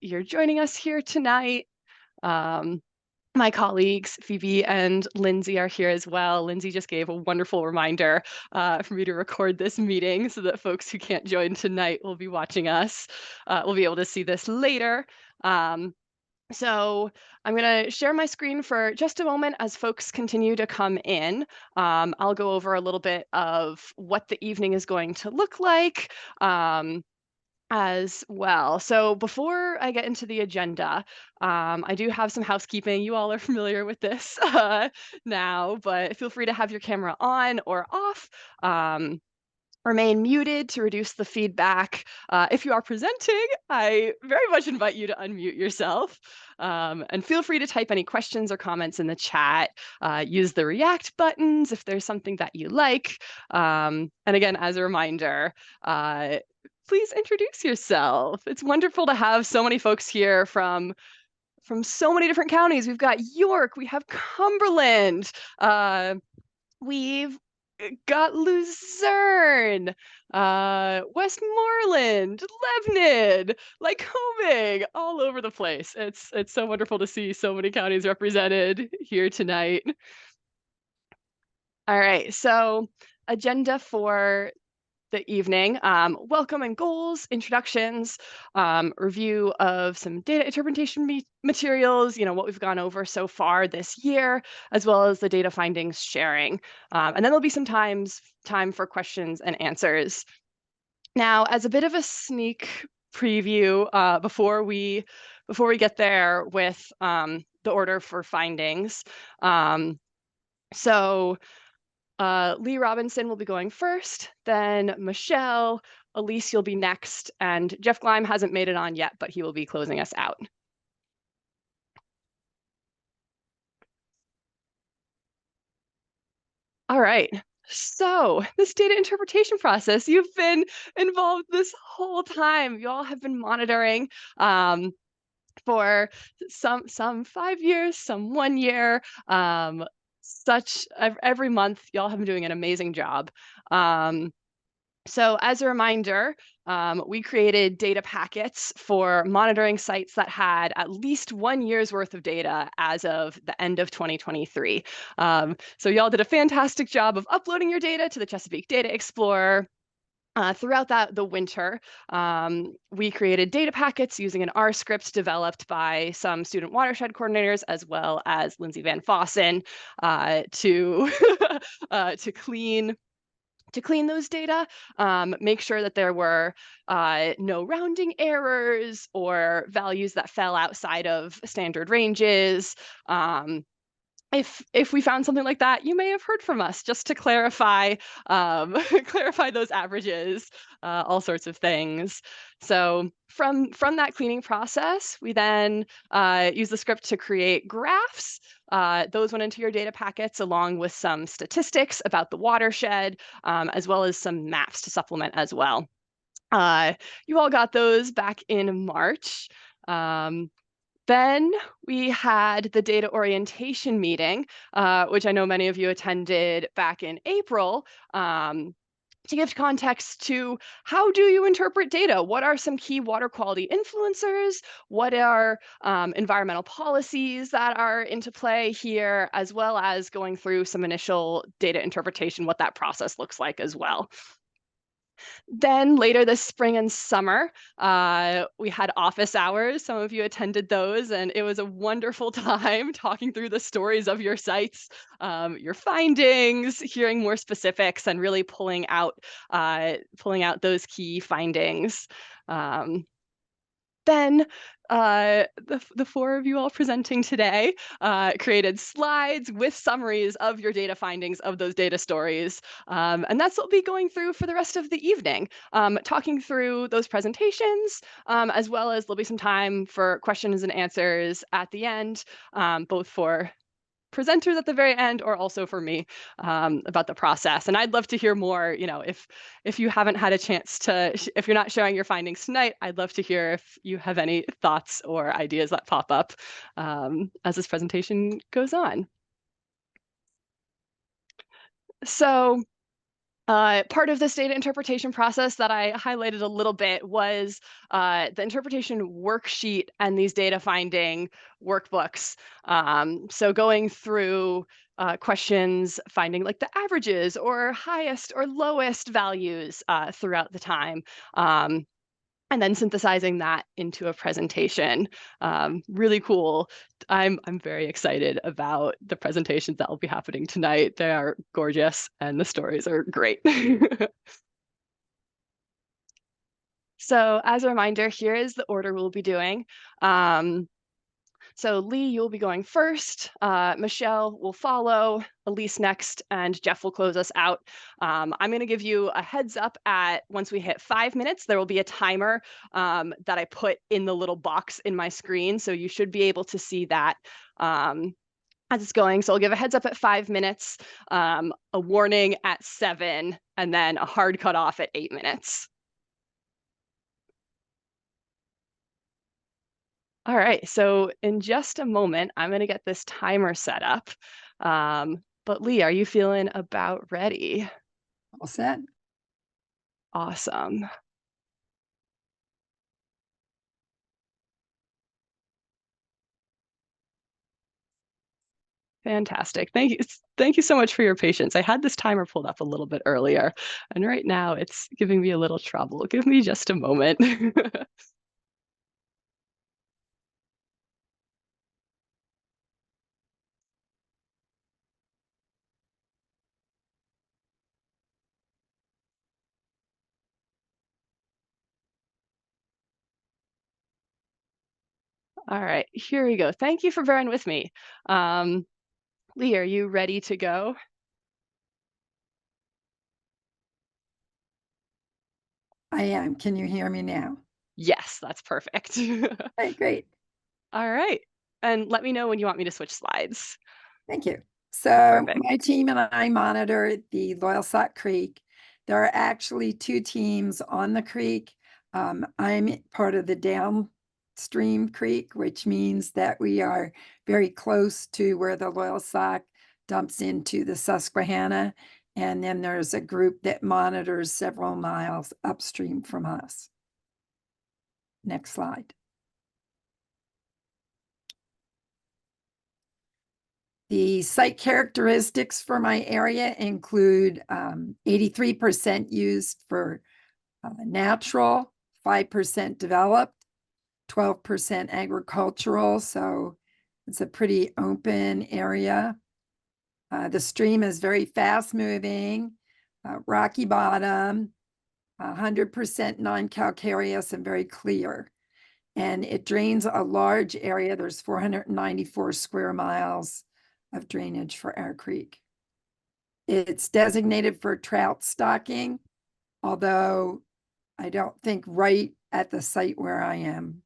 you're joining us here tonight. Um, my colleagues, Phoebe and Lindsay, are here as well. Lindsay just gave a wonderful reminder for me to record this meeting so that folks who can't join tonight will be watching us. Will be able to see this later. So I'm going to share my screen for just a moment as folks continue to come in. I'll go over a little bit of what the evening is going to look like. As well. So before I get into the agenda, I do have some housekeeping. You all are familiar with this now, but feel free to have your camera on or off. Remain muted to reduce the feedback. If you are presenting, I very much invite you to unmute yourself. And feel free to type any questions or comments in the chat. Use the react buttons if there's something that you like. And again, as a reminder, please introduce yourself. It's wonderful to have so many folks here from so many different counties. We've got York, we have Cumberland, we've got Luzerne, Westmoreland, Lebanon, Lycoming, all over the place. It's so wonderful to see so many counties represented here tonight. All right, so agenda for the evening. Welcome and goals, introductions, review of some data interpretation materials, what we've gone over so far this year, as well as the data findings sharing. And then there'll be some time for questions and answers. Now, as a bit of a sneak preview, before we get there with the order for findings, so Lee Robinson will be going first, then Michelle, Elise, you'll be next, and Jeff Gleim hasn't made it on yet, but he will be closing us out. All right. So this data interpretation process, you've been involved this whole time. You all have been monitoring for some 5 years, some 1 year. Every month, y'all have been doing an amazing job. So as a reminder, we created data packets for monitoring sites that had at least 1 year's worth of data as of the end of 2023. So y'all did a fantastic job of uploading your data to the Chesapeake Data Explorer. Throughout the winter, we created data packets using an R script developed by some student watershed coordinators, as well as Lindsay Van Fossen, to clean those data, make sure that there were no rounding errors or values that fell outside of standard ranges. If we found something like that, you may have heard from us just to clarify clarify those averages, all sorts of things. So from that cleaning process, we then use the script to create graphs. Those went into your data packets along with some statistics about the watershed, as well as some maps to supplement as well. You all got those back in March. Then we had the data orientation meeting, which I know many of you attended back in April, to give context to how do you interpret data? What are some key water quality influencers? What are environmental policies that are into play here, as well as going through some initial data interpretation, what that process looks like as well. Then later this spring and summer, we had office hours. Some of you attended those, and it was a wonderful time talking through the stories of your sites, your findings, hearing more specifics, and really pulling out those key findings. Then the four of you all presenting today created slides with summaries of your data findings of those data stories. And that's what we'll be going through for the rest of the evening, talking through those presentations, as well as there'll be some time for questions and answers at the end, both for presenters at the very end or also for me, about the process. And I'd love to hear more, if you haven't had a chance to, if you're not sharing your findings tonight, I'd love to hear if you have any thoughts or ideas that pop up as this presentation goes on. So Part of this data interpretation process that I highlighted a little bit was the interpretation worksheet and these data finding workbooks. So going through questions, finding like the averages or highest or lowest values throughout the time. And then synthesizing that into a presentation. Really cool. I'm very excited about the presentations that will be happening tonight. They are gorgeous and the stories are great. So as a reminder, here is the order we'll be doing. So Lee, you'll be going first. Michelle will follow, Elise next, and Jeff will close us out. I'm going to give you a heads up at once we hit 5 minutes, there will be a timer that I put in the little box in my screen. So you should be able to see that as it's going. So I'll give a heads up at 5 minutes, a warning at 7, and then a hard cutoff at 8 minutes. All right, so in just a moment, I'm going to get this timer set up. But Lee, are you feeling about ready? All set. Awesome. Fantastic. Thank you. Thank you so much for your patience. I had this timer pulled up a little bit earlier, and right now it's giving me a little trouble. Give me just a moment. All right, here we go. Thank you for bearing with me. Lee, are you ready to go? I am. Can you hear me now? Yes, that's perfect. Okay, great. All right. And let me know when you want me to switch slides. Thank you. So Perfect. my team and I monitor the Loyalsock Creek. There are actually 2 teams on the creek. I'm part of the downstream creek, which means that we are very close to where the Loyalsock dumps into the Susquehanna. And then there's a group that monitors several miles upstream from us. Next slide. The site characteristics for my area include 83% used for natural, 5% developed, 12% agricultural. So it's a pretty open area. The stream is very fast moving, rocky bottom, 100% non-calcareous and very clear. And it drains a large area. There's 494 square miles of drainage for our creek. It's designated for trout stocking, although I don't think right at the site where I am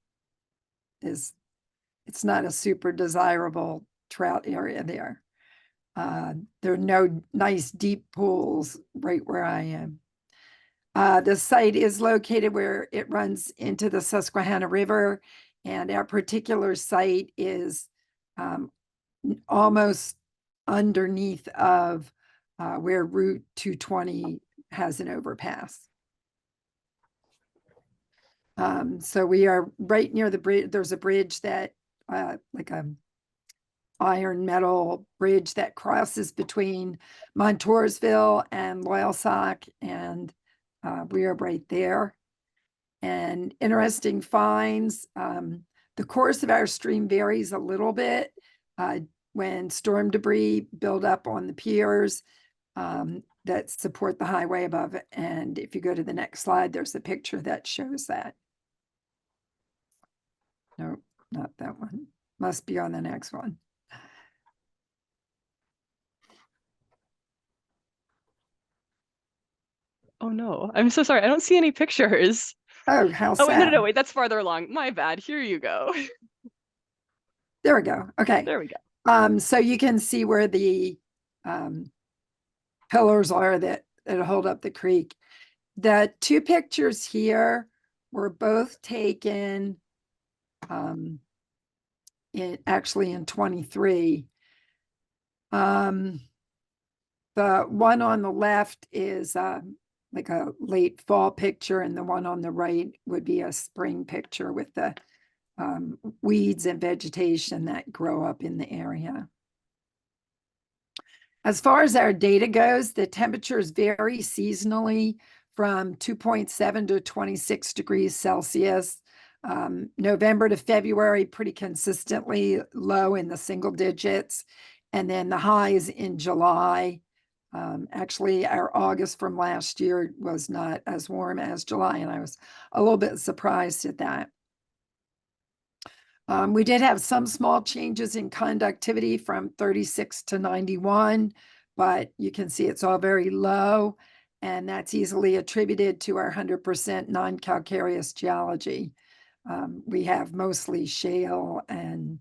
it's not a super desirable trout area there. There are no nice deep pools right where I am. The site is located where it runs into the Susquehanna River, and our particular site is almost underneath of where Route 220 has an overpass. So we are right near the bridge. There's a bridge that like a iron metal bridge that crosses between Montoursville and Loyalsock, and we are right there. And interesting finds, the course of our stream varies a little bit when storm debris build up on the piers that support the highway above it. And if you go to the next slide, there's a picture that shows that. No, not that one. Must be on the next one. Oh no, I'm so sorry. I don't see any pictures. Oh, how Oh, wait, no, sad. no, wait, that's farther along. My bad. Here you go. There we go. Okay. There we go. So you can see where the pillars are that hold up the creek. The 2 pictures here were both taken actually in 23. The one on the left is like a late fall picture, and the one on the right would be a spring picture with the weeds and vegetation that grow up in the area. As far as our data goes, the temperatures vary seasonally from 2.7 to 26 degrees Celsius. November to February, pretty consistently low in the single digits. And then the highs in July. Actually, our August from last year was not as warm as July, and I was a little bit surprised at that. We did have some small changes in conductivity from 36 to 91, but you can see it's all very low, and that's easily attributed to our 100% non-calcareous geology. We have mostly shale, and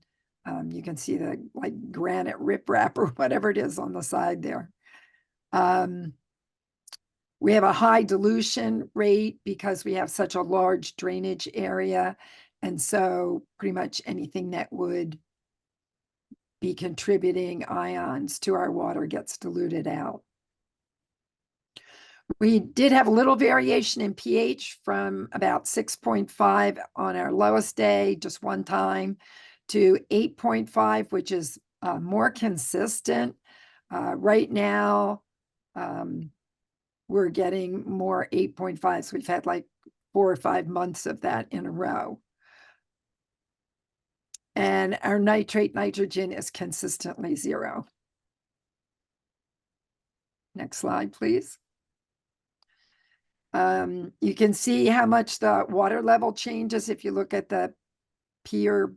you can see the like granite riprap or whatever it is on the side there. We have a high dilution rate because we have such a large drainage area. And so pretty much anything that would be contributing ions to our water gets diluted out. We did have a little variation in pH from about 6.5 on our lowest day, just one time, to 8.5, which is more consistent. Right now, we're getting more 8.5. So we've had like 4 or 5 months of that in a row. And our nitrate nitrogen is consistently 0. Next slide, please. You can see how much the water level changes if you look at the pier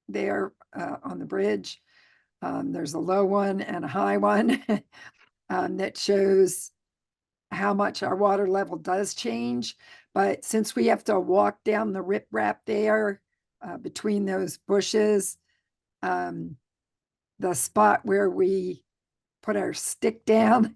there on the bridge. There's a low one and a high one that shows how much our water level does change. But since we have to walk down the riprap there between those bushes, the spot where we put our stick down,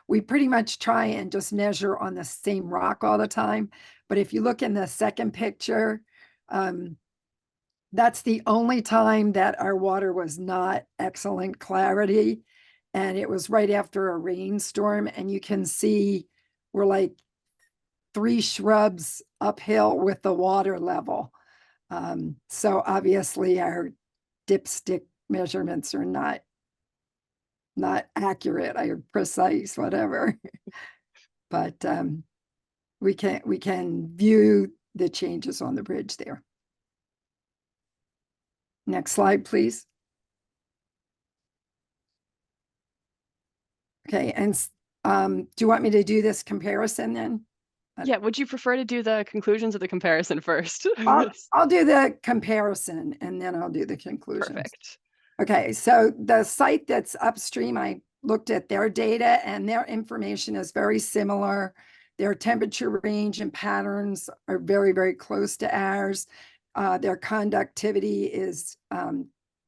we pretty much try and just measure on the same rock all the time. But if you look in the second picture, that's the only time that our water was not excellent clarity. And it was right after a rainstorm. And you can see we're like 3 shrubs uphill with the water level. So obviously our dipstick measurements are not accurate or precise, whatever. But we can view the changes on the bridge there. Next slide, please. Okay, and do you want me to do this comparison then? Yeah, would you prefer to do the conclusions of the comparison first? I'll do the comparison and then I'll do the conclusions. Perfect. Okay, so the site that's upstream, I looked at their data and their information is very similar. Their temperature range and patterns are very, very close to ours. Their conductivity is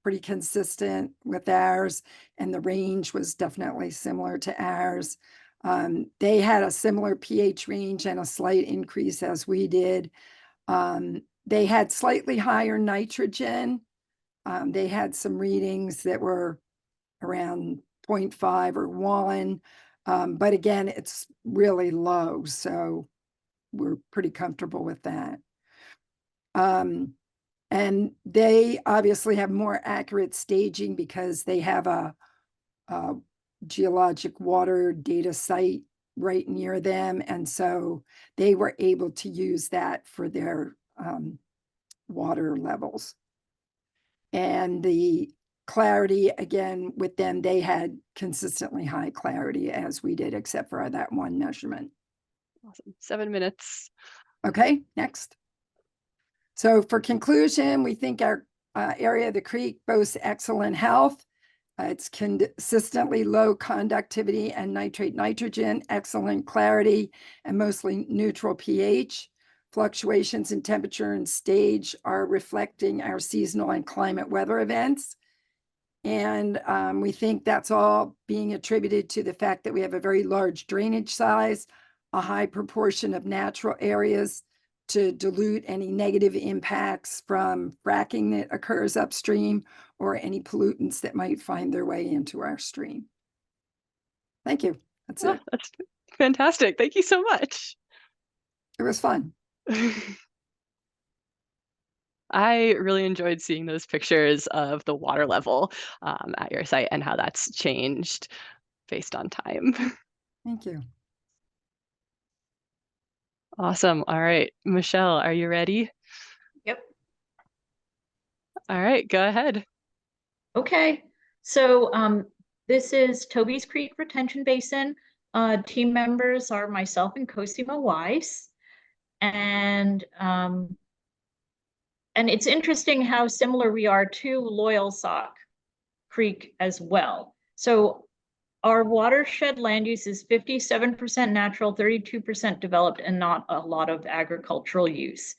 pretty consistent with ours, and the range was definitely similar to ours. They had a similar pH range and a slight increase as we did. They had slightly higher nitrogen. They had some readings that were around 0.5 or 1. But again, it's really low, so we're pretty comfortable with that. And they obviously have more accurate staging because they have a geologic water data site right near them. And so they were able to use that for their water levels. And the clarity, again, with them, they had consistently high clarity as we did, except for that one measurement. Awesome. 7 minutes. Okay, next. So for conclusion, we think our area of the creek boasts excellent health. It's consistently low conductivity and nitrate nitrogen, excellent clarity, and mostly neutral pH. Fluctuations in temperature and stage are reflecting our seasonal and climate weather events. And we think that's all being attributed to the fact that we have a very large drainage size, a high proportion of natural areas to dilute any negative impacts from fracking that occurs upstream or any pollutants that might find their way into our stream. Thank you. That's Oh, it. that's fantastic. Thank you so much. It was fun. I really enjoyed seeing those pictures of the water level at your site and how that's changed based on time. Thank you. Awesome. All right, Michelle, are you ready? Yep. All right, go ahead. Okay. So this is Toby's Creek Retention Basin. Team members are myself and Cosimo Weiss. And it's interesting how similar we are to Loyalsock Creek as well. So our watershed land use is 57% natural, 32% developed, and not a lot of agricultural use.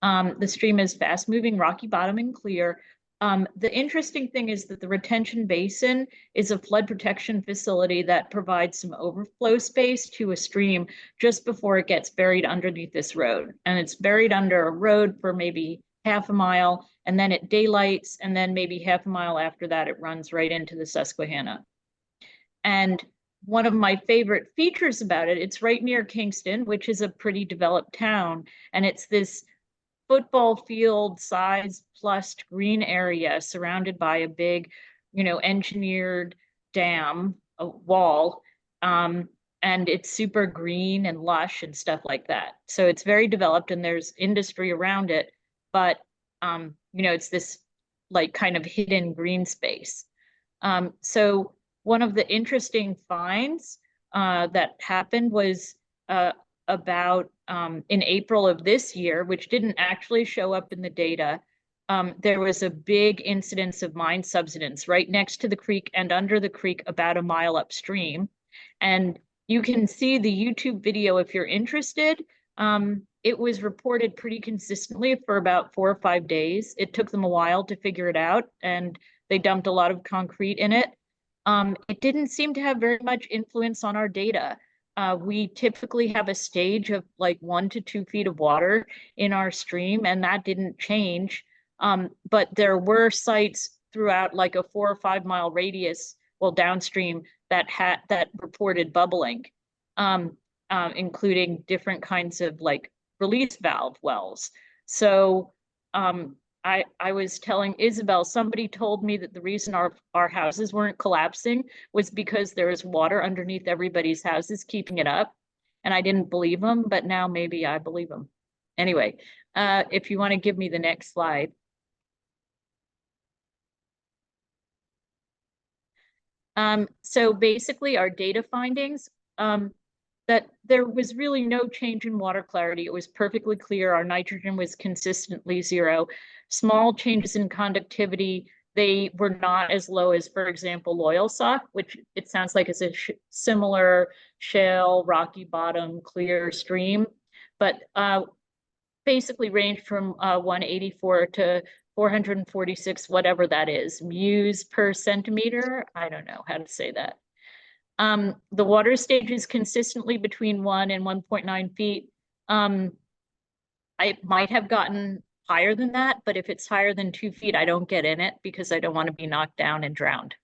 The stream is fast moving, rocky bottom, and clear. The interesting thing is that the retention basin is a flood protection facility that provides some overflow space to a stream just before it gets buried underneath this road. And it's buried under a road for maybe half a mile, and then it daylights, and then maybe half a mile after that, it runs right into the Susquehanna. And one of my favorite features about it, it's right near Kingston, which is a pretty developed town, and it's this football field size plus green area surrounded by a big, engineered dam, a wall. And it's super green and lush and stuff like that. So it's very developed and there's industry around it, but it's this like kind of hidden green space. So one of the interesting finds that happened was about in April of this year, which didn't actually show up in the data. There was a big incidence of mine subsidence right next to the creek and under the creek about a mile upstream. And you can see the YouTube video if you're interested. It was reported pretty consistently for about 4 or 5 days. It took them a while to figure it out, and they dumped a lot of concrete in it. It didn't seem to have very much influence on our data. We typically have a stage of like 1 to 2 feet of water in our stream, and that didn't change. But there were sites throughout like a 4 or 5 mile radius, well, downstream, that reported bubbling, including different kinds of like release valve wells. So I was telling Isabel, somebody told me that the reason our houses weren't collapsing was because there is water underneath everybody's houses keeping it up. And I didn't believe them, but now maybe I believe them. Anyway, if you want to give me the next slide. So basically our data findings, that there was really no change in water clarity. It was perfectly clear. Our nitrogen was consistently 0. Small changes in conductivity, they were not as low as, for example, Loyalsock, which it sounds like is a similar shale, rocky bottom, clear stream, but basically ranged from 184 to 446, whatever that is, muse per centimeter. I don't know how to say that. The water stage is consistently between 1 and 1.9 feet. I might have gotten higher than that, but if it's higher than 2 feet, I don't get in it because I don't want to be knocked down and drowned.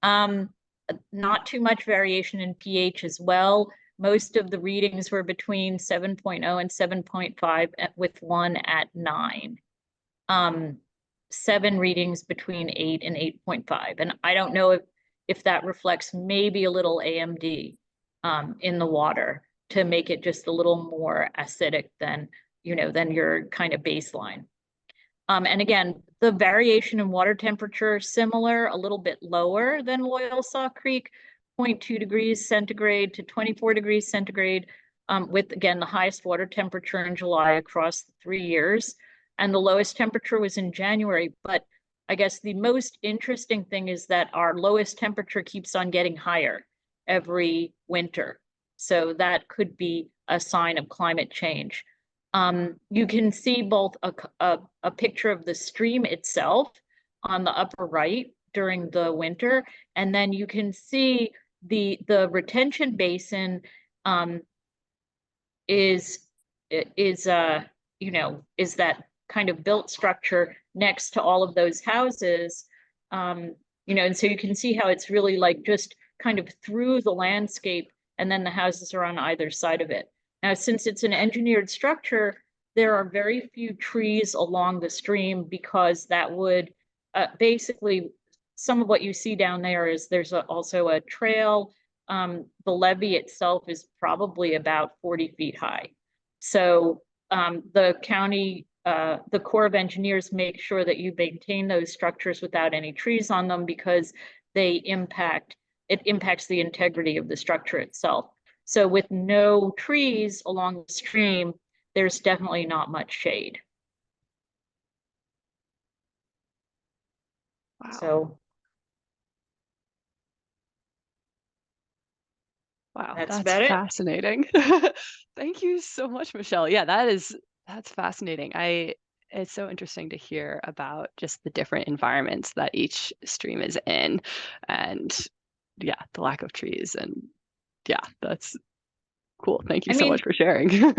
Not too much variation in pH as well. Most of the readings were between 7.0 and 7.5 with 1 at 9. 7 readings between 8 and 8.5. And I don't know if that reflects maybe a little AMD in the water to make it just a little more acidic than your kind of baseline. And again, the variation in water temperature similar, a little bit lower than Loyalsock Creek, 0.2 degrees centigrade to 24 degrees centigrade, with again the highest water temperature in July across 3 years, and the lowest temperature was in January. But I guess the most interesting thing is that our lowest temperature keeps on getting higher every winter. So that could be a sign of climate change. You can see both a picture of the stream itself on the upper right during the winter, and then you can see the retention basin is that kind of built structure next to all of those houses, and so you can see how it's really like just kind of through the landscape, and then the houses are on either side of it. Now, since it's an engineered structure, there are very few trees along the stream, because that would basically, some of what you see down there is there's also a trail. The levee itself is probably about 40 feet high. So the county, the Corps of Engineers make sure that you maintain those structures without any trees on them, because it impacts the integrity of the structure itself. So with no trees along the stream, there's definitely not much shade. Wow. So Wow, that's that's about it. fascinating. Thank you so much, Michelle. Yeah, that's fascinating. It's so interesting to hear about just the different environments that each stream is in, and yeah, the lack of trees, and yeah, that's cool. Thank you I so mean, much for sharing.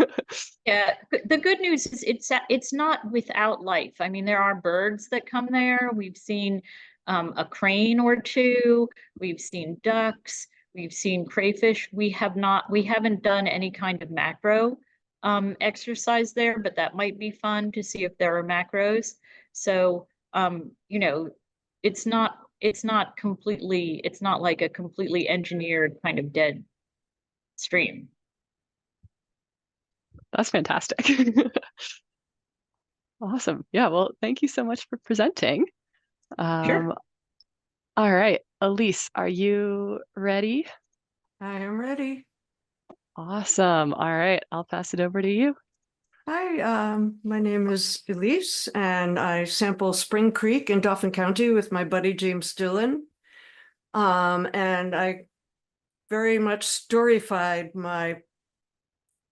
Yeah, the good news is it's not without life. I mean, there are birds that come there. We've seen a crane or two. We've seen ducks. We've seen crayfish. We haven't done any kind of macro exercise there, but that might be fun to see if there are macros. So you know, it's not like a completely engineered kind of dead stream. That's fantastic. Awesome. Yeah, well, thank you so much for presenting. Sure. All right, Elise, are you ready? I am ready. Awesome. All right, I'll pass it over to you. Hi, my name is Elise, and I sample Spring Creek in Dauphin County with my buddy James Dillon. And I very much storyfied my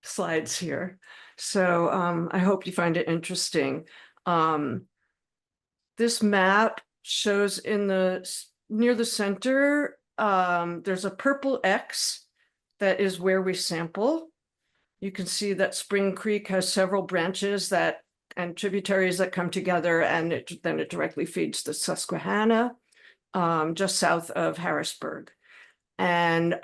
slides here. So I hope you find it interesting. This map shows near the center, there's a purple X that is where we sample. You can see that Spring Creek has several branches and tributaries that come together, and then it directly feeds the Susquehanna, just south of Harrisburg. And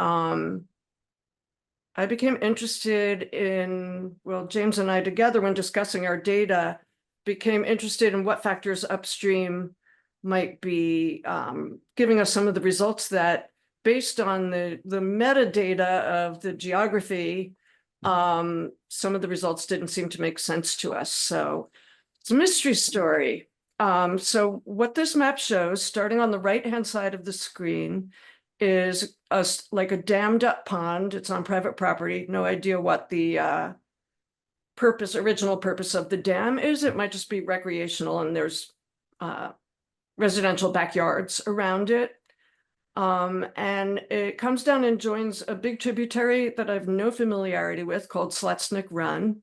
I became interested James and I together, when discussing our data, became interested in what factors upstream might be giving us some of the results that, based on the metadata of the geography, some of the results didn't seem to make sense to us. So it's a mystery story. So what this map shows, starting on the right-hand side of the screen, is like a dammed up pond. It's on private property. No idea what the original purpose of the dam is. It might just be recreational, and there's residential backyards around it. And it comes down and joins a big tributary that I have no familiarity with, called Sletsnik Run.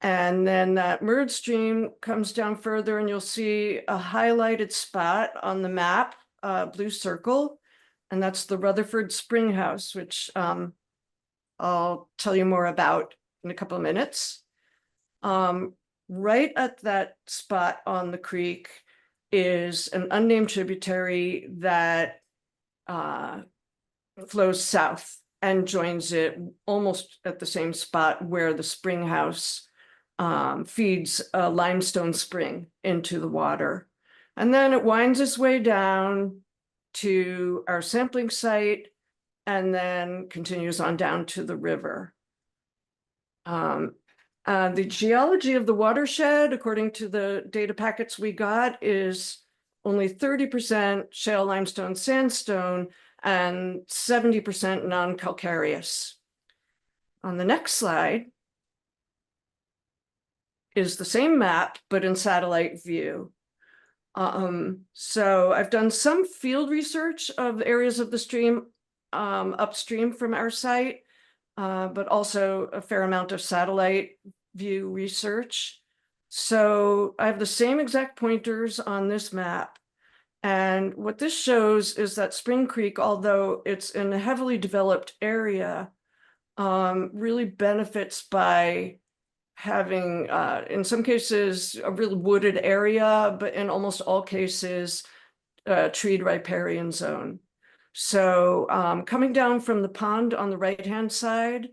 And then that merged stream comes down further, and you'll see a highlighted spot on the map, blue circle, and that's the Rutherford Spring House, which I'll tell you more about in a couple of minutes. Right at that spot on the creek is an unnamed tributary that flows south and joins it almost at the same spot where the Spring House feeds a limestone spring into the water. And then it winds its way down to our sampling site, and then continues on down to the river. The geology of the watershed, according to the data packets we got, is only 30% shale limestone sandstone and 70% non-calcareous. On the next slide is the same map, but in satellite view. So I've done some field research of areas of the stream upstream from our site, but also a fair amount of satellite view research. So I have the same exact pointers on this map. And what this shows is that Spring Creek, although it's in a heavily developed area, really benefits by having, in some cases, a real wooded area, but in almost all cases, treed riparian zone. So coming down from the pond on the right-hand side,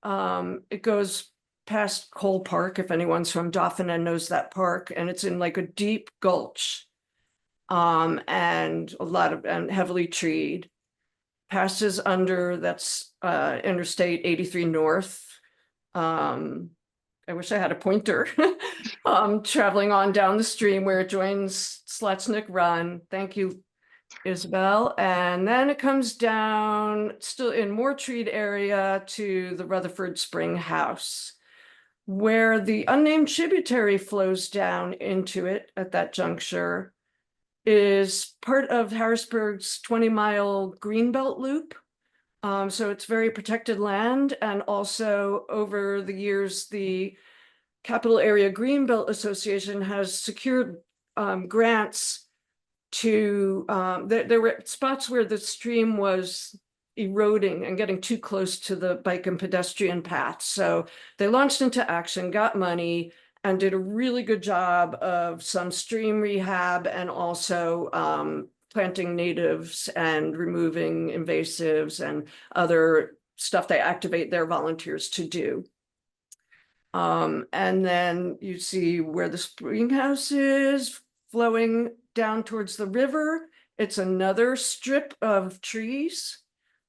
it goes past Cole Park, if anyone's from Dauphin and knows that park, and it's in like a deep gulch. And a lot of, and heavily treed. Passes under, that's Interstate 83 North. I wish I had a pointer. Traveling on down the stream where it joins Slutsnick Run. Thank you, Isabel. And then it comes down, still in more treed area, to the Rutherford Spring House, where the unnamed tributary flows down into it at that juncture, is part of Harrisburg's 20-mile Greenbelt Loop. So it's very protected land. And also over the years, the Capital Area Greenbelt Association has secured grants to, there were spots where the stream was eroding and getting too close to the bike and pedestrian paths. So they launched into action, got money, and did a really good job of some stream rehab and also planting natives and removing invasives and other stuff they activate their volunteers to do. And then you see where the spring house is flowing down towards the river. It's another strip of trees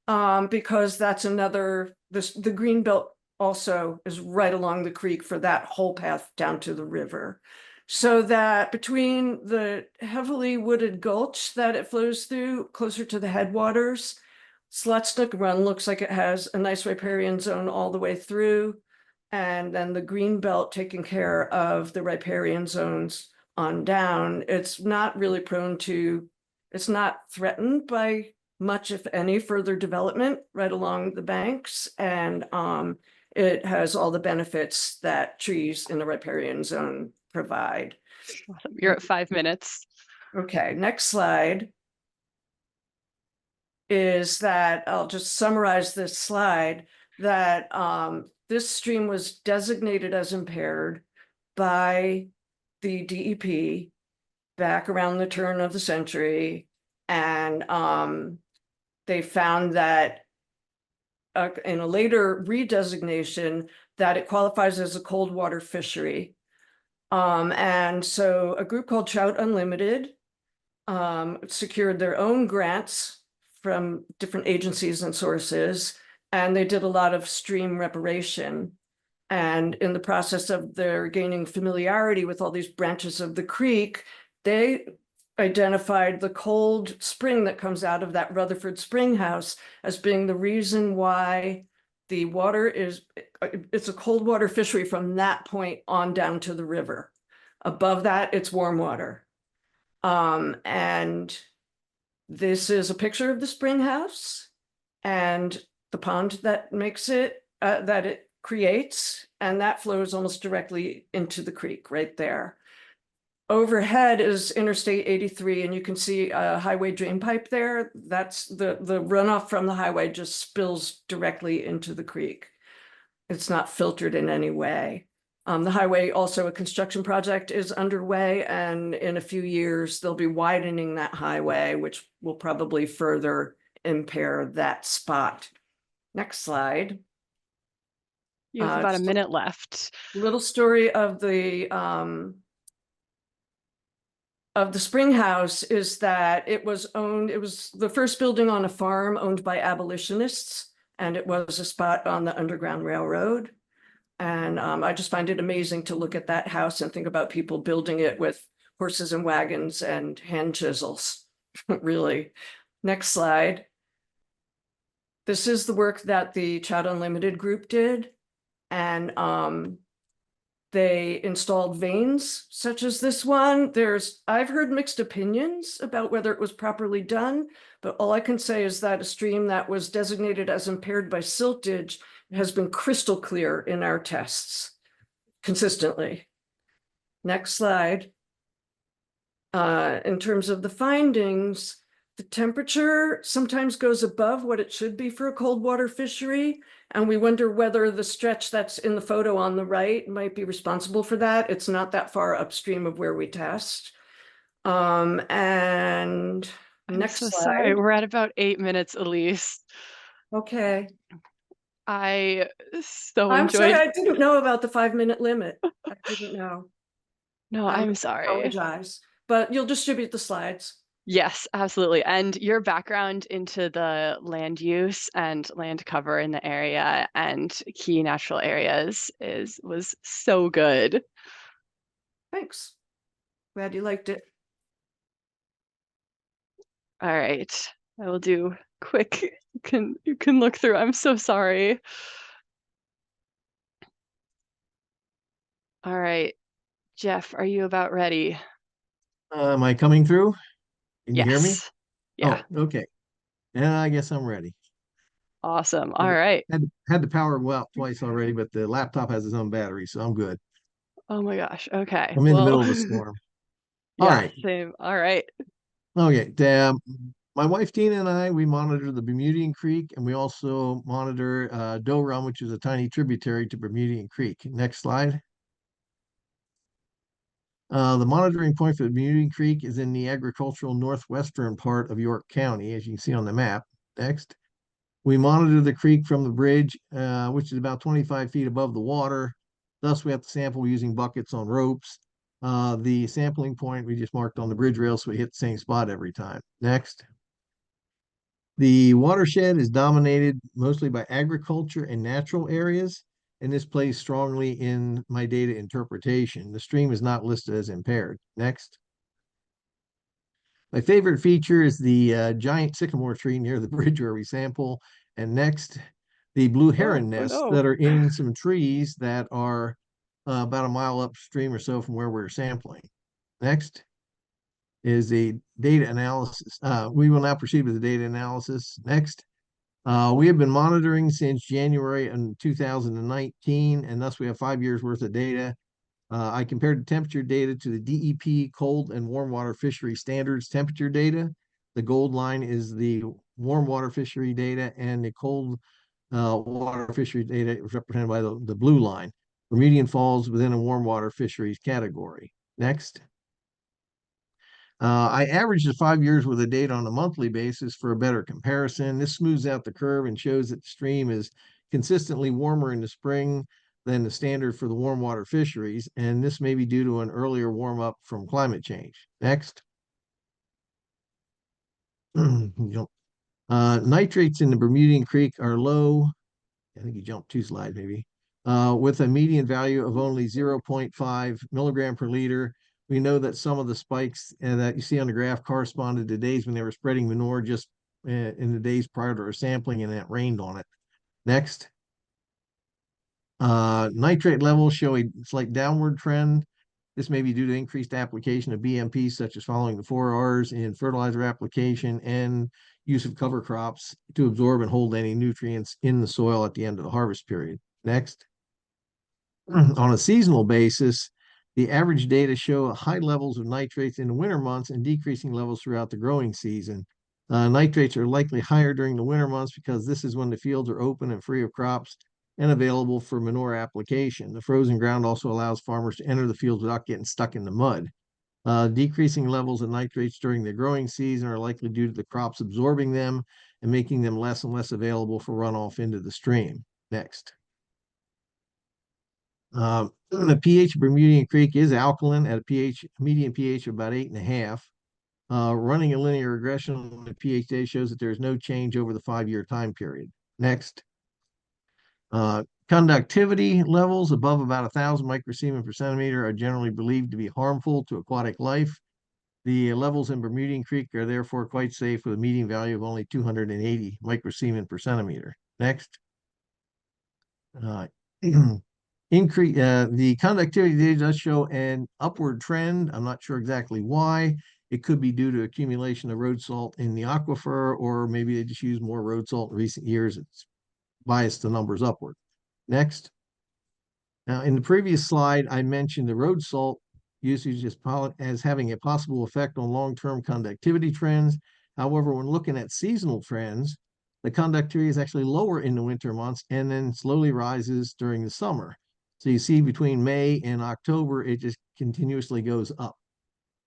because that's another, the green belt also is right along the creek for that whole path down to the river. So that between the heavily wooded gulch that it flows through closer to the headwaters, Slutsnick Run looks like it has a nice riparian zone all the way through. And then the green belt taking care of the riparian zones on down. It's not really prone to, it's not threatened by much, if any, further development right along the banks. And it has all the benefits that trees in the riparian zone provide. Awesome. You're at 5 minutes. Okay, next slide is that, I'll just summarize this slide, that this stream was designated as impaired by the DEP back around the turn of the century. And they found that in a later redesignation that it qualifies as a cold water fishery. And so a group called Trout Unlimited secured their own grants from different agencies and sources, and they did a lot of stream reparation. And in the process of their gaining familiarity with all these branches of the creek, they identified the cold spring that comes out of that Rutherford Spring House as being the reason why the water is, it's a cold water fishery from that point on down to the river. Above that, it's warm water. And this is a picture of the spring house and the pond that makes it, that it creates, and that flows almost directly into the creek right there. Overhead is Interstate 83, and you can see a highway drain pipe there. That's the runoff from the highway just spills directly into the creek. It's not filtered in any way. The highway, also a construction project is underway, and in a few years, they'll be widening that highway, which will probably further impair that spot. Next slide. You have about a minute left. Little story of the spring house is that it was owned, it was the first building on a farm owned by abolitionists, and it was a spot on the Underground Railroad. And I just find it amazing to look at that house and think about people building it with horses and wagons and hand chisels, really. Next slide. This is the work that the Trout Unlimited group did. And they installed vanes such as this one. I've heard mixed opinions about whether it was properly done, but all I can say is that a stream that was designated as impaired by siltage has been crystal clear in our tests consistently. Next slide. In terms of the findings, the temperature sometimes goes above what it should be for a cold water fishery. And we wonder whether the stretch that's in the photo on the right might be responsible for that. It's not that far upstream of where we test. And I'm Next so sorry. slide. We're at about 8 minutes, Elise. Okay. I so I'm sorry, enjoyed. I didn't know about the 5-minute limit. I didn't know. No, I I'm sorry. apologize, but you'll distribute the slides. Yes, absolutely. And your background into the land use and land cover in the area and key natural areas was so good. Thanks. Glad you liked it. All right. I will do quick. You can look through. I'm so sorry. All right. Jeff, are you about ready? Am I coming through? Can you hear me? Yes. Yeah. Oh, okay. Yeah, I guess I'm ready. Awesome. All right. Had to power well out twice already, but the laptop has its own battery, so I'm good. Oh my gosh. Okay. I'm in the Well, middle of a storm. All yeah, right. same. All right. Okay. My wife Tina and I, we monitor the Bermudian Creek, and we also monitor Doe Run, which is a tiny tributary to Bermudian Creek. Next slide. The monitoring point for the Bermudian Creek is in the agricultural northwestern part of York County, as you can see on the map. Next. We monitor the creek from the bridge, which is about 25 feet above the water. Thus, we have to sample using buckets on ropes. The sampling point we just marked on the bridge rail, so we hit the same spot every time. Next. The watershed is dominated mostly by agriculture and natural areas, and this plays strongly in my data interpretation. The stream is not listed as impaired. Next. My favorite feature is the giant sycamore tree near the bridge where we sample. And next, the blue heron nests no. that are in some trees that are about a mile upstream or so from where we're sampling. Next is the data analysis. We will now proceed with the data analysis. Next, we have been monitoring since January in 2019, and thus we have 5 years worth of data. I compared the temperature data to the DEP cold and warm water fishery standards temperature data. The gold line is the warm water fishery data, and the cold water fishery data is represented by the blue line. Bermudian falls within a warm water fisheries category. Next. I averaged the 5 years worth of data on a monthly basis for a better comparison. This smooths out the curve and shows that the stream is consistently warmer in the spring than the standard for the warm water fisheries, and this may be due to an earlier warm up from climate change. Next. Nitrates in the Bermudian Creek are low. I think you jumped 2 slides maybe. With a median value of only 0.5 milligram per liter. We know that some of the spikes that you see on the graph corresponded to days when they were spreading manure just in the days prior to our sampling, and it rained on it. Next. Nitrate levels show a slight downward trend. This may be due to increased application of BMP, such as following the 4 Rs in fertilizer application and use of cover crops to absorb and hold any nutrients in the soil at the end of the harvest period. Next. On a seasonal basis, the average data show high levels of nitrates in the winter months and decreasing levels throughout the growing season. Nitrates are likely higher during the winter months because this is when the fields are open and free of crops and available for manure application. The frozen ground also allows farmers to enter the fields without getting stuck in the mud. Decreasing levels of nitrates during the growing season are likely due to the crops absorbing them and making them less and less available for runoff into the stream. Next. The pH of Bermudian Creek is alkaline at a median pH of about 8.5. Running a linear regression on the pH data shows that there is no change over the 5-year time period. Next. Conductivity levels above about 1,000 microsiemens per centimeter are generally believed to be harmful to aquatic life. The levels in Bermudian Creek are therefore quite safe with a median value of only 280 microsiemens per centimeter. Next. The conductivity data does show an upward trend. I'm not sure exactly why. It could be due to accumulation of road salt in the aquifer, or maybe they just use more road salt in recent years. It's biased the numbers upward. Next. Now, in the previous slide, I mentioned the road salt usage as having a possible effect on long-term conductivity trends. However, when looking at seasonal trends, the conductivity is actually lower in the winter months and then slowly rises during the summer. So you see between May and October, it just continuously goes up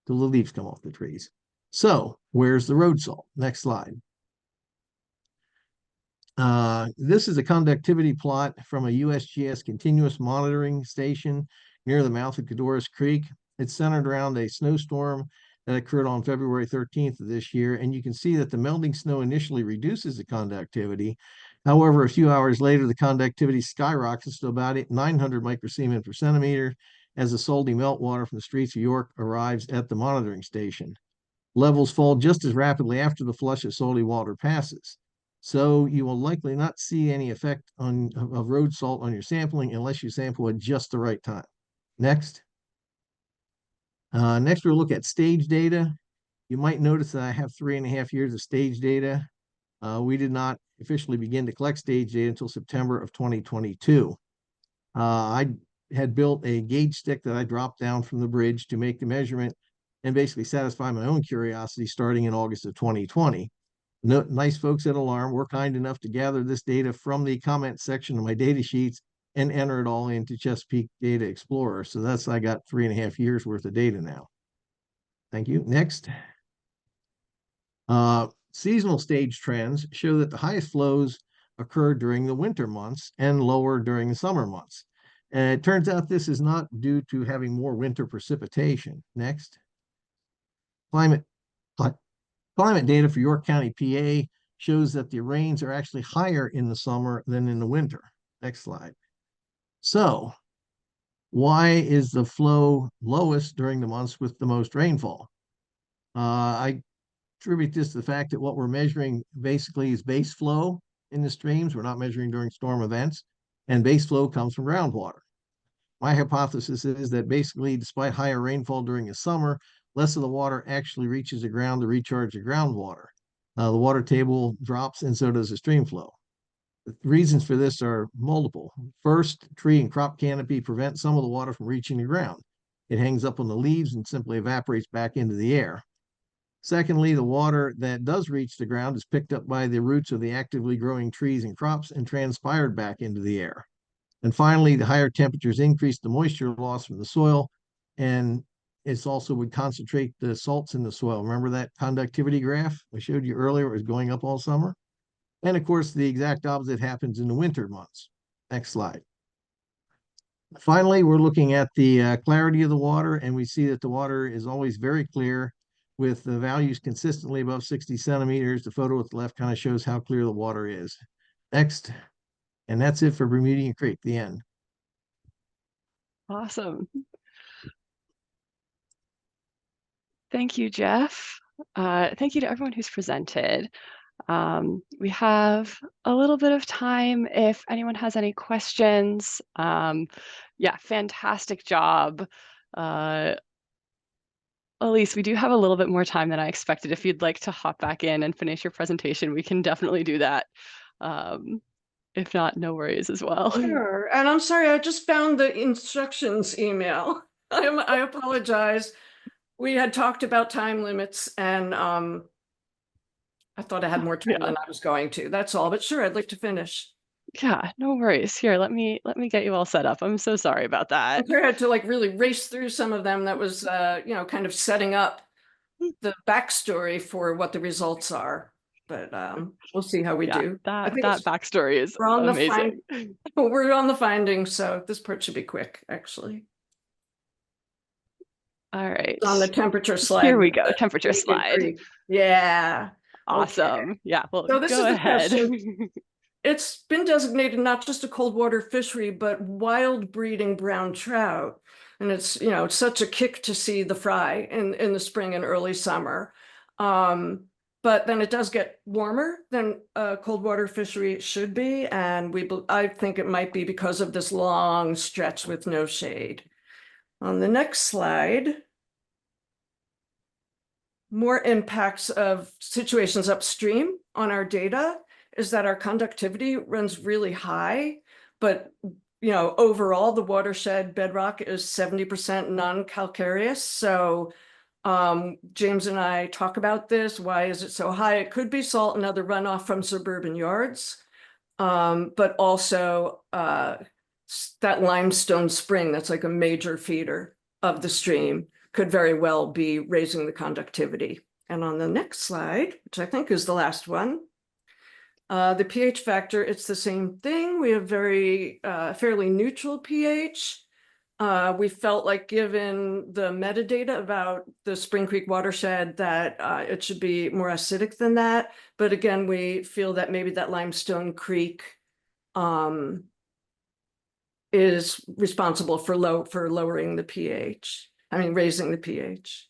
till the leaves come off the trees. So where's the road salt? Next slide. This is a conductivity plot from a USGS continuous monitoring station near the mouth of Codorus Creek. It's centered around a snowstorm that occurred on February 13th of this year. And you can see that the melting snow initially reduces the conductivity. However, a few hours later, the conductivity skyrockets to about 900 microsiemens per centimeter as the salty meltwater from the streets of York arrives at the monitoring station. Levels fall just as rapidly after the flush of salty water passes. So you will likely not see any effect of road salt on your sampling unless you sample at just the right time. Next. Next, we'll look at stage data. You might notice that I have 3.5 years of stage data. We did not officially begin to collect stage data until September of 2022. I had built a gauge stick that I dropped down from the bridge to make the measurement and basically satisfy my own curiosity starting in August of 2020. Nice folks at Alarm were kind enough to gather this data from the comment section of my data sheets and enter it all into Chesapeake Data Explorer. So I got 3.5 years worth of data now. Thank you. Next. Seasonal stage trends show that the highest flows occur during the winter months and lower during the summer months. And it turns out this is not due to having more winter precipitation. Next. Climate data for York County, PA shows that the rains are actually higher in the summer than in the winter. Next slide. So why is the flow lowest during the months with the most rainfall? I attribute this to the fact that what we're measuring basically is base flow in the streams. We're not measuring during storm events, and base flow comes from groundwater. My hypothesis is that basically, despite higher rainfall during the summer, less of the water actually reaches the ground to recharge the groundwater. The water table drops, and so does the stream flow. The reasons for this are multiple. First, tree and crop canopy prevent some of the water from reaching the ground. It hangs up on the leaves and simply evaporates back into the air. Secondly, the water that does reach the ground is picked up by the roots of the actively growing trees and crops and transpired back into the air. And finally, the higher temperatures increase the moisture loss from the soil, and it's also would concentrate the salts in the soil. Remember that conductivity graph I showed you earlier? It was going up all summer. And of course, the exact opposite happens in the winter months. Next slide. Finally, we're looking at the clarity of the water, and we see that the water is always very clear with the values consistently above 60 centimeters. The photo at the left kind of shows how clear the water is. Next. And that's it for Bermudian Creek, the end. Awesome. Thank you, Jeff. Thank you to everyone who's presented. We have a little bit of time if anyone has any questions. Yeah, fantastic job. Elise, we do have a little bit more time than I expected. If you'd like to hop back in and finish your presentation, we can definitely do that. If not, no worries as well. Sure. And I'm sorry, I just found the instructions email. I apologize. We had talked about time limits, and I thought I had more time than I was going to. That's all. But sure, I'd like to finish. Yeah, no worries. Here, let me get you all set up. I'm so sorry about that. I had to like really race through some of them. That was kind of setting up the backstory for what the results are. But we'll see how we do. That backstory is amazing. We're on the findings, so this part should be quick, actually. All right. On the temperature slide. Here we go. Temperature slide. Yeah. Awesome. Okay. Yeah. Well, so this go is ahead. It's been designated not just a cold water fishery, but wild breeding brown trout. And it's, it's such a kick to see the fry in the spring and early summer. But then it does get warmer than a cold water fishery should be. And I think it might be because of this long stretch with no shade. On the next slide, more impacts of situations upstream on our data is that our conductivity runs really high, but overall the watershed bedrock is 70% non-calcareous. So James and I talk about this. Why is it so high? It could be salt and other runoff from suburban yards, but also that limestone spring that's like a major feeder of the stream could very well be raising the conductivity. And on the next slide, which I think is the last one, the pH factor, it's the same thing. We have very fairly neutral pH. We felt like, given the metadata about the Spring Creek watershed, that it should be more acidic than that. But again, we feel that maybe that Limestone Creek is responsible for lowering the pH. I mean, raising the pH.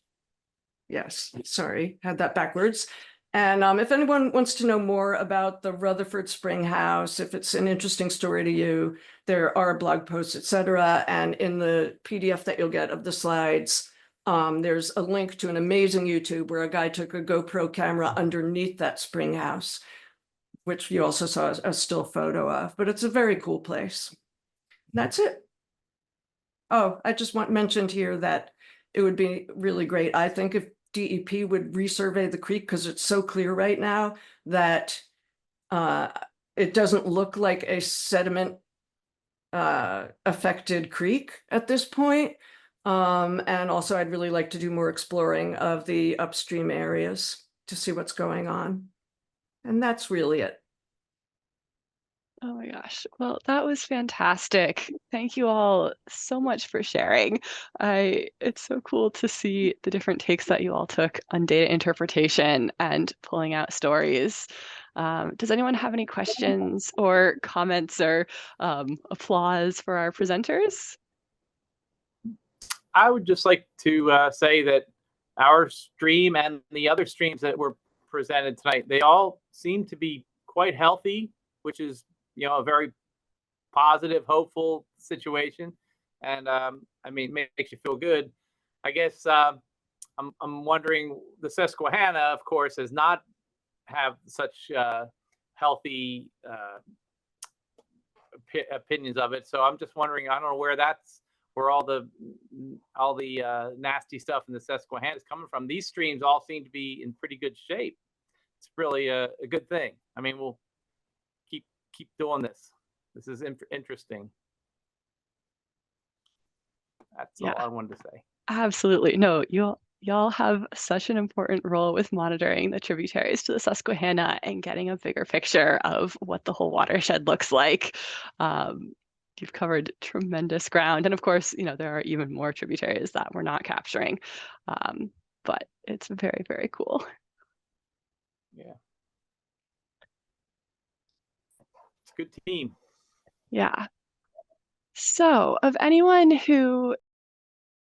Yes, sorry, had that backwards. And if anyone wants to know more about the Rutherford Spring House, if it's an interesting story to you, there are blog posts, etc. And in the PDF that you'll get of the slides, there's a link to an amazing YouTube where a guy took a GoPro camera underneath that spring house, which you also saw a still photo of. But it's a very cool place. That's it. Oh, I just mentioned here that it would be really great, I think, if DEP would resurvey the creek, because it's so clear right now that it doesn't look like a sediment affected creek at this point. And also, I'd really like to do more exploring of the upstream areas to see what's going on. And that's really it. Oh my gosh. Well, that was fantastic. Thank you all so much for sharing. It's so cool to see the different takes that you all took on data interpretation and pulling out stories. Does anyone have any questions or comments or applause for our presenters? I would just like to say that our stream and the other streams that were presented tonight, they all seem to be quite healthy, which is, a very positive, hopeful situation. And I mean, makes you feel good. I guess I'm wondering, the Susquehanna, of course, does not have such healthy opinions of it. So I'm just wondering, I don't know where all the nasty stuff in the Susquehanna is coming from. These streams all seem to be in pretty good shape. It's really a good thing. I mean, we'll keep doing this. This is interesting. That's all I wanted to say. Absolutely. No, y'all have such an important role with monitoring the tributaries to the Susquehanna and getting a bigger picture of what the whole watershed looks like. You've covered tremendous ground. And of course, there are even more tributaries that we're not capturing. But it's very, very cool. Yeah. It's a good team. Yeah. So of anyone who